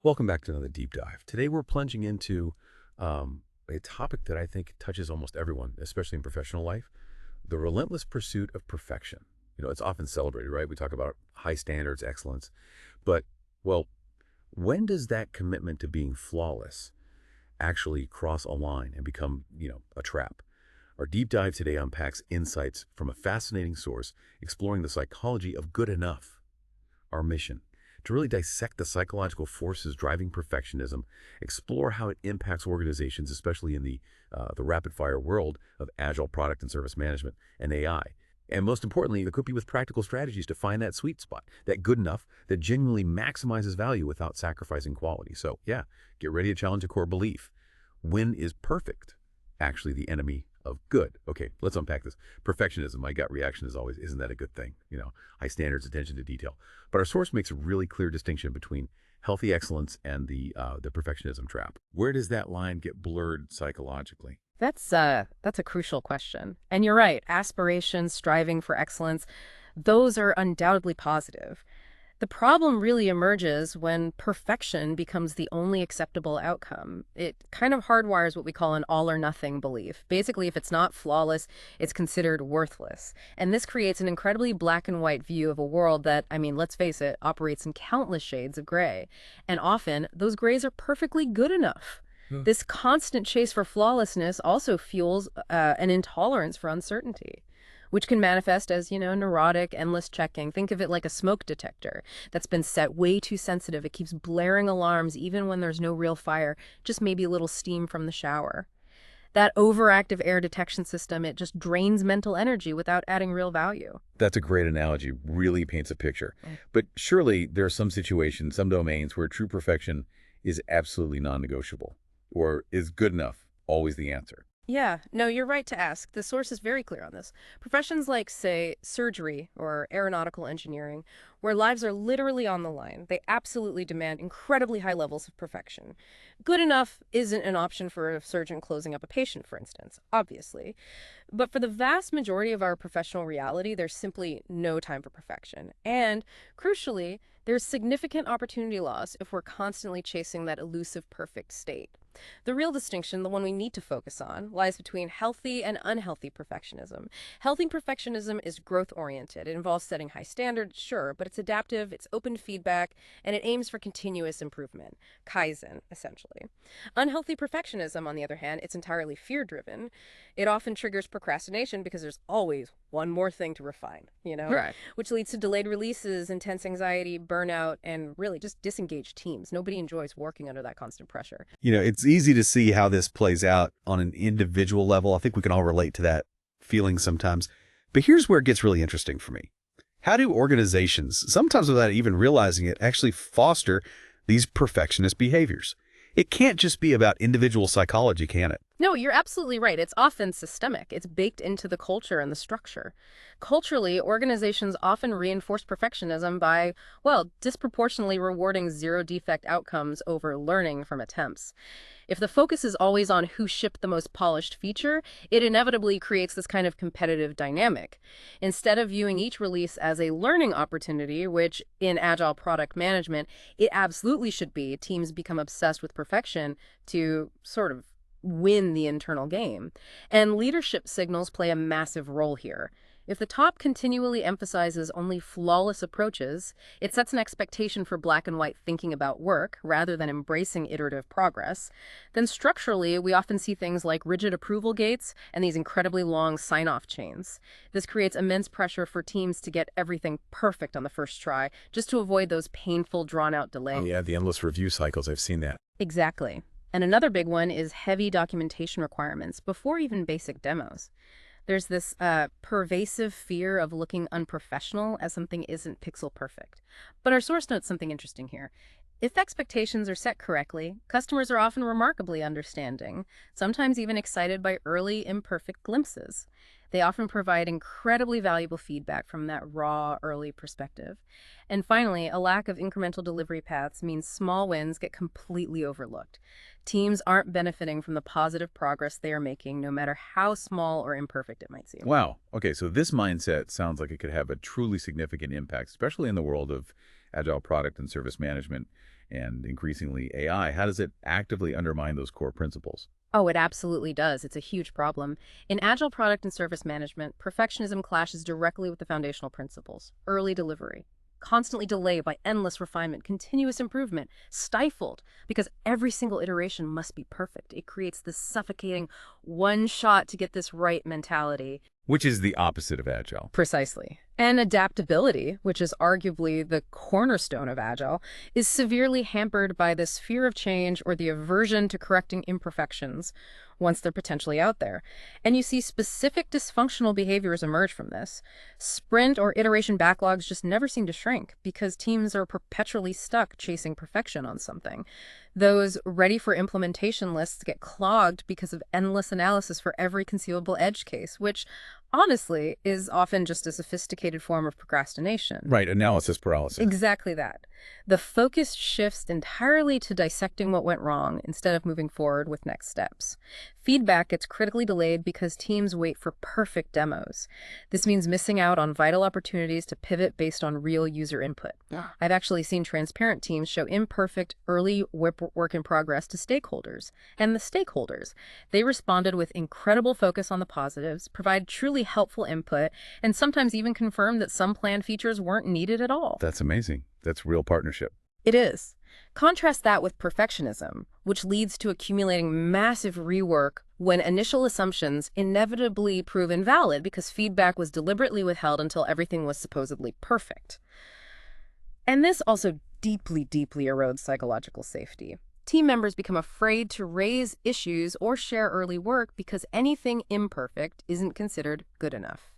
Welcome back to another deep dive. Today we're plunging into a topic that I think touches almost everyone, especially in professional life, the relentless pursuit of perfection. It's often celebrated, right? We talk about high standards, excellence, but, well, when does that commitment to being flawless actually cross a line and become, a trap? Our deep dive today unpacks insights from a fascinating source exploring the psychology of good enough. Our mission to really dissect the psychological forces driving perfectionism, explore how it impacts organizations, especially in the rapid-fire world of agile product and service management and AI. And most importantly, equip you with practical strategies to find that sweet spot, that good enough, that genuinely maximizes value without sacrificing quality. So yeah, get ready to challenge a core belief. When is perfect actually the enemy of good? Okay, let's unpack this. Perfectionism, my gut reaction is always, isn't that a good thing? High standards, attention to detail. But our source makes a really clear distinction between healthy excellence and the perfectionism trap. Where does that line get blurred psychologically? That's a crucial question. And you're right, aspirations, striving for excellence, those are undoubtedly positive. The problem really emerges when perfection becomes the only acceptable outcome. It kind of hardwires what we call an all or nothing belief. Basically, if it's not flawless, it's considered worthless. And this creates an incredibly black and white view of a world that, I mean, let's face it, operates in countless shades of gray. And often, those grays are perfectly good enough. This constant chase for flawlessness also fuels an intolerance for uncertainty, which can manifest as, neurotic, endless checking. Think of it like a smoke detector that's been set way too sensitive. It keeps blaring alarms even when there's no real fire, just maybe a little steam from the shower. That overactive air detection system, it just drains mental energy without adding real value. That's a great analogy, really paints a picture. But surely there are some situations, some domains where true perfection is absolutely non-negotiable. Or is good enough always the answer? Yeah, no, you're right to ask. The source is very clear on this. Professions like, say, surgery or aeronautical engineering, where lives are literally on the line, they absolutely demand incredibly high levels of perfection. Good enough isn't an option for a surgeon closing up a patient, for instance, obviously. But for the vast majority of our professional reality, there's simply no time for perfection. And, crucially, there's significant opportunity loss if we're constantly chasing that elusive perfect state. The real distinction, the one we need to focus on, lies between healthy and unhealthy perfectionism. Healthy perfectionism is growth-oriented. It involves setting high standards, sure, but it's adaptive, it's open to feedback, and it aims for continuous improvement. Kaizen, essentially. Unhealthy perfectionism, on the other hand, it's entirely fear-driven. It often triggers procrastination because there's always one more thing to refine, Right. which leads to delayed releases, intense anxiety, burnout, and really just disengaged teams. Nobody enjoys working under that constant pressure. It's easy to see how this plays out on an individual level. I think we can all relate to that feeling sometimes. But here's where it gets really interesting for me. How do organizations, sometimes without even realizing it, actually foster these perfectionist behaviors? It can't just be about individual psychology, can it? No, you're absolutely right. It's often systemic. It's baked into the culture and the structure. Culturally, organizations often reinforce perfectionism by, well, disproportionately rewarding zero defect outcomes over learning from attempts. If the focus is always on who shipped the most polished feature, it inevitably creates this kind of competitive dynamic. Instead of viewing each release as a learning opportunity, which in agile product management, it absolutely should be, teams become obsessed with perfection to sort of win the internal game. And leadership signals play a massive role here. If the top continually emphasizes only flawless approaches, it sets an expectation for black and white thinking about work rather than embracing iterative progress. Then structurally, we often see things like rigid approval gates and these incredibly long sign-off chains. This creates immense pressure for teams to get everything perfect on the first try, just to avoid those painful, drawn-out delays. Oh, yeah, the endless review cycles. I've seen that. Exactly. And another big one is heavy documentation requirements before even basic demos. There's this pervasive fear of looking unprofessional as something isn't pixel perfect. But our source notes something interesting here. If expectations are set correctly, customers are often remarkably understanding, sometimes even excited by early, imperfect glimpses. They often provide incredibly valuable feedback from that raw, early perspective. And finally, a lack of incremental delivery paths means small wins get completely overlooked. Teams aren't benefiting from the positive progress they are making, no matter how small or imperfect it might seem. Wow. Okay, so this mindset sounds like it could have a truly significant impact, especially in the world of agile product and service management. and increasingly AI, how does it actively undermine those core principles? Oh, it absolutely does. It's a huge problem. In agile product and service management, perfectionism clashes directly with the foundational principles. Early delivery, constantly delayed by endless refinement, continuous improvement, stifled because every single iteration must be perfect. It creates this suffocating one shot to get this right mentality. Which is the opposite of agile. Precisely. And adaptability, which is arguably the cornerstone of Agile, is severely hampered by this fear of change or the aversion to correcting imperfections once they're potentially out there. And you see specific dysfunctional behaviors emerge from this. Sprint or iteration backlogs just never seem to shrink because teams are perpetually stuck chasing perfection on something. Those ready for implementation lists get clogged because of endless analysis for every conceivable edge case, which honestly is often just a sophisticated form of procrastination. Right, analysis paralysis. Exactly that. The focus shifts entirely to dissecting what went wrong instead of moving forward with next steps. Feedback gets critically delayed because teams wait for perfect demos. This means missing out on vital opportunities to pivot based on real user input. Yeah. I've actually seen transparent teams show imperfect early work in progress to stakeholders. And the stakeholders, they responded with incredible focus on the positives, provide truly helpful input, and sometimes even confirmed that some planned features weren't needed at all. That's amazing. That's real partnership. It is. Contrast that with perfectionism, which leads to accumulating massive rework when initial assumptions inevitably prove invalid because feedback was deliberately withheld until everything was supposedly perfect. And this also deeply, deeply erodes psychological safety. Team members become afraid to raise issues or share early work because anything imperfect isn't considered good enough.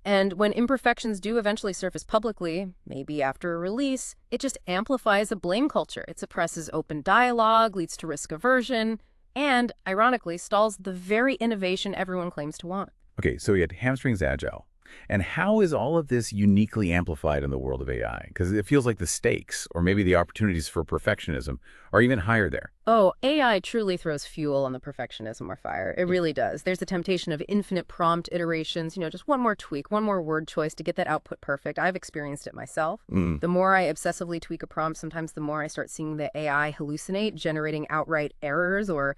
And when imperfections do eventually surface publicly, maybe after a release, it just amplifies a blame culture. It suppresses open dialogue, leads to risk aversion, and, ironically, stalls the very innovation everyone claims to want. Okay, so we had hamstrings agile. And how is all of this uniquely amplified in the world of AI? Because it feels like the stakes, or maybe the opportunities for perfectionism, are even higher there. Oh, AI truly throws fuel on the perfectionism or fire. It really does. There's the temptation of infinite prompt iterations, just one more tweak, one more word choice to get that output perfect. I've experienced it myself. The more I obsessively tweak a prompt, sometimes the more I start seeing the AI hallucinate, generating outright errors or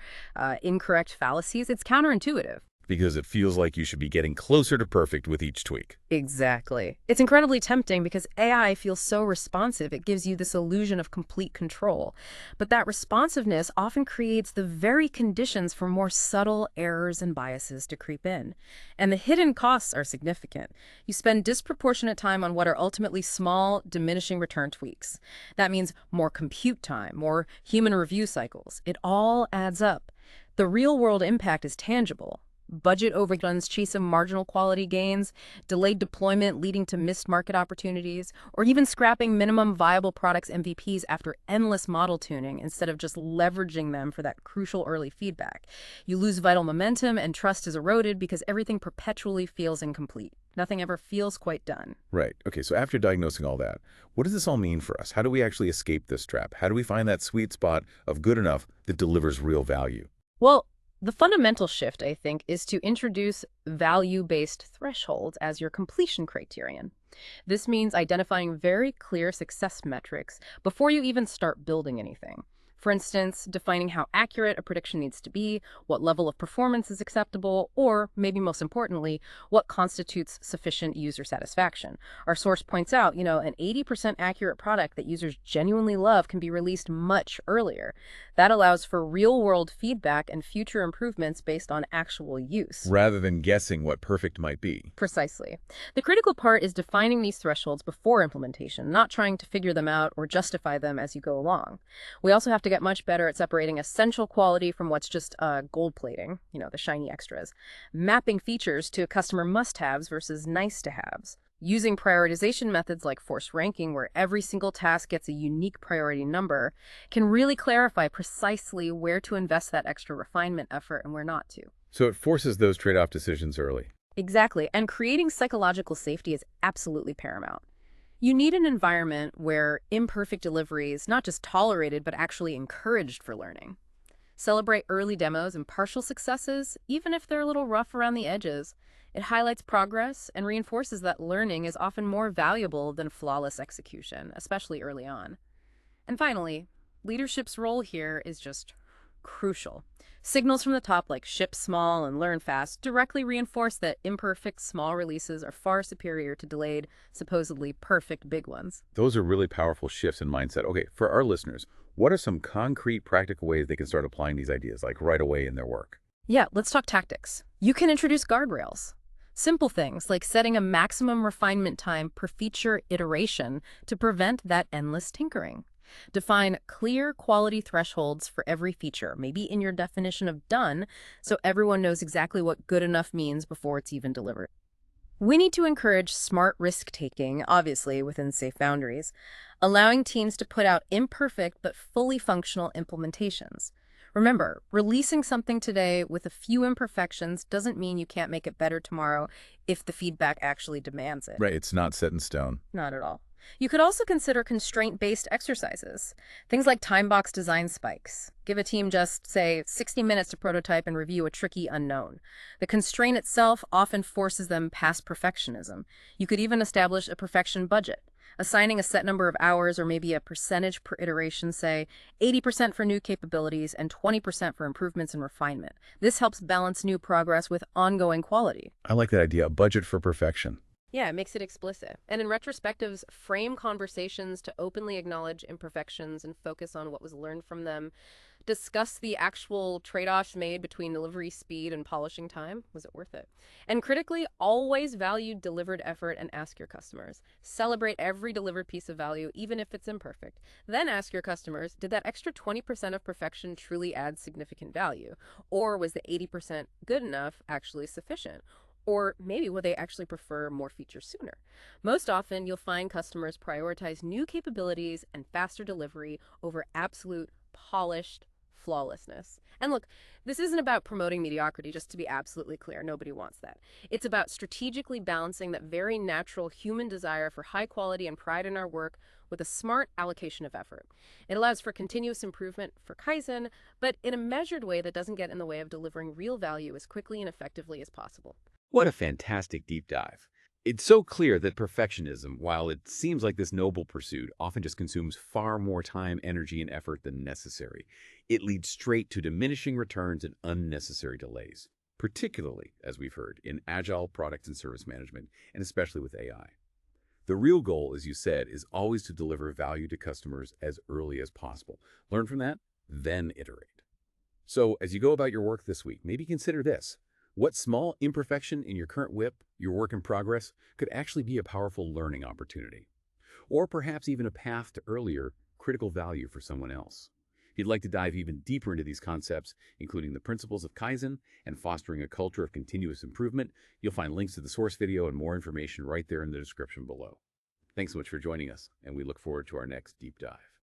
incorrect fallacies. It's counterintuitive. Because it feels like you should be getting closer to perfect with each tweak. Exactly. It's incredibly tempting because AI feels so responsive. It gives you this illusion of complete control. But that responsiveness often creates the very conditions for more subtle errors and biases to creep in. And the hidden costs are significant. You spend disproportionate time on what are ultimately small, diminishing return tweaks. That means more compute time, more human review cycles. It all adds up. The real-world impact is tangible. Budget overruns chasing marginal quality gains, delayed deployment leading to missed market opportunities, or even scrapping minimum viable products MVPs after endless model tuning instead of just leveraging them for that crucial early feedback. You lose vital momentum and trust is eroded because everything perpetually feels incomplete. Nothing ever feels quite done. Right. Okay, so after diagnosing all that, what does this all mean for us? How do we actually escape this trap? How do we find that sweet spot of good enough that delivers real value? Well, the fundamental shift, I think, is to introduce value-based thresholds as your completion criterion. This means identifying very clear success metrics before you even start building anything. For instance, defining how accurate a prediction needs to be, what level of performance is acceptable, or, maybe most importantly, what constitutes sufficient user satisfaction. Our source points out, an 80% accurate product that users genuinely love can be released much earlier. That allows for real-world feedback and future improvements based on actual use. Rather than guessing what perfect might be. Precisely. The critical part is defining these thresholds before implementation, not trying to figure them out or justify them as you go along. We also have to get much better at separating essential quality from what's just gold plating, the shiny extras. Mapping features to customer must-haves versus nice-to-haves. Using prioritization methods like force ranking, where every single task gets a unique priority number, can really clarify precisely where to invest that extra refinement effort and where not to. So it forces those trade-off decisions early. Exactly, and creating psychological safety is absolutely paramount. You need an environment where imperfect delivery is not just tolerated, but actually encouraged for learning. Celebrate early demos and partial successes, even if they're a little rough around the edges. It highlights progress and reinforces that learning is often more valuable than flawless execution, especially early on. And finally, leadership's role here is just crucial. Signals from the top, like ship small and learn fast, directly reinforce that imperfect small releases are far superior to delayed, supposedly perfect big ones. Those are really powerful shifts in mindset. Okay, for our listeners, what are some concrete, practical ways they can start applying these ideas, like right away in their work? Yeah, let's talk tactics. You can introduce guardrails. Simple things like setting a maximum refinement time per feature iteration to prevent that endless tinkering. Define clear quality thresholds for every feature, maybe in your definition of done, so everyone knows exactly what good enough means before it's even delivered. We need to encourage smart risk taking, obviously within safe boundaries, allowing teams to put out imperfect but fully functional implementations. Remember, releasing something today with a few imperfections doesn't mean you can't make it better tomorrow if the feedback actually demands it. Right, it's not set in stone. Not at all. You could also consider constraint-based exercises, things like time box design spikes. Give a team just, say, 60 minutes to prototype and review a tricky unknown. The constraint itself often forces them past perfectionism. You could even establish a perfection budget, assigning a set number of hours or maybe a percentage per iteration, say 80% for new capabilities and 20% for improvements and refinement. This helps balance new progress with ongoing quality. I like that idea, a budget for perfection. Yeah, it makes it explicit. And in retrospectives, frame conversations to openly acknowledge imperfections and focus on what was learned from them. Discuss the actual trade-offs made between delivery speed and polishing time. Was it worth it? And critically, always value delivered effort and ask your customers. Celebrate every delivered piece of value, even if it's imperfect. Then ask your customers, did that extra 20% of perfection truly add significant value? Or was the 80% good enough actually sufficient? Or maybe will they actually prefer more features sooner? Most often, you'll find customers prioritize new capabilities and faster delivery over absolute polished flawlessness. And look, this isn't about promoting mediocrity, just to be absolutely clear. Nobody wants that. It's about strategically balancing that very natural human desire for high quality and pride in our work with a smart allocation of effort. It allows for continuous improvement for Kaizen, but in a measured way that doesn't get in the way of delivering real value as quickly and effectively as possible. What a fantastic deep dive. It's so clear that perfectionism, while it seems like this noble pursuit, often just consumes far more time, energy, and effort than necessary. It leads straight to diminishing returns and unnecessary delays, particularly, as we've heard, in agile product and service management, and especially with AI. The real goal, as you said, is always to deliver value to customers as early as possible. Learn from that, then iterate. So, as you go about your work this week, maybe consider this. What small imperfection in your current whip, your work in progress, could actually be a powerful learning opportunity? Or perhaps even a path to earlier, critical value for someone else. If you'd like to dive even deeper into these concepts, including the principles of Kaizen and fostering a culture of continuous improvement, you'll find links to the source video and more information right there in the description below. Thanks so much for joining us, and we look forward to our next deep dive.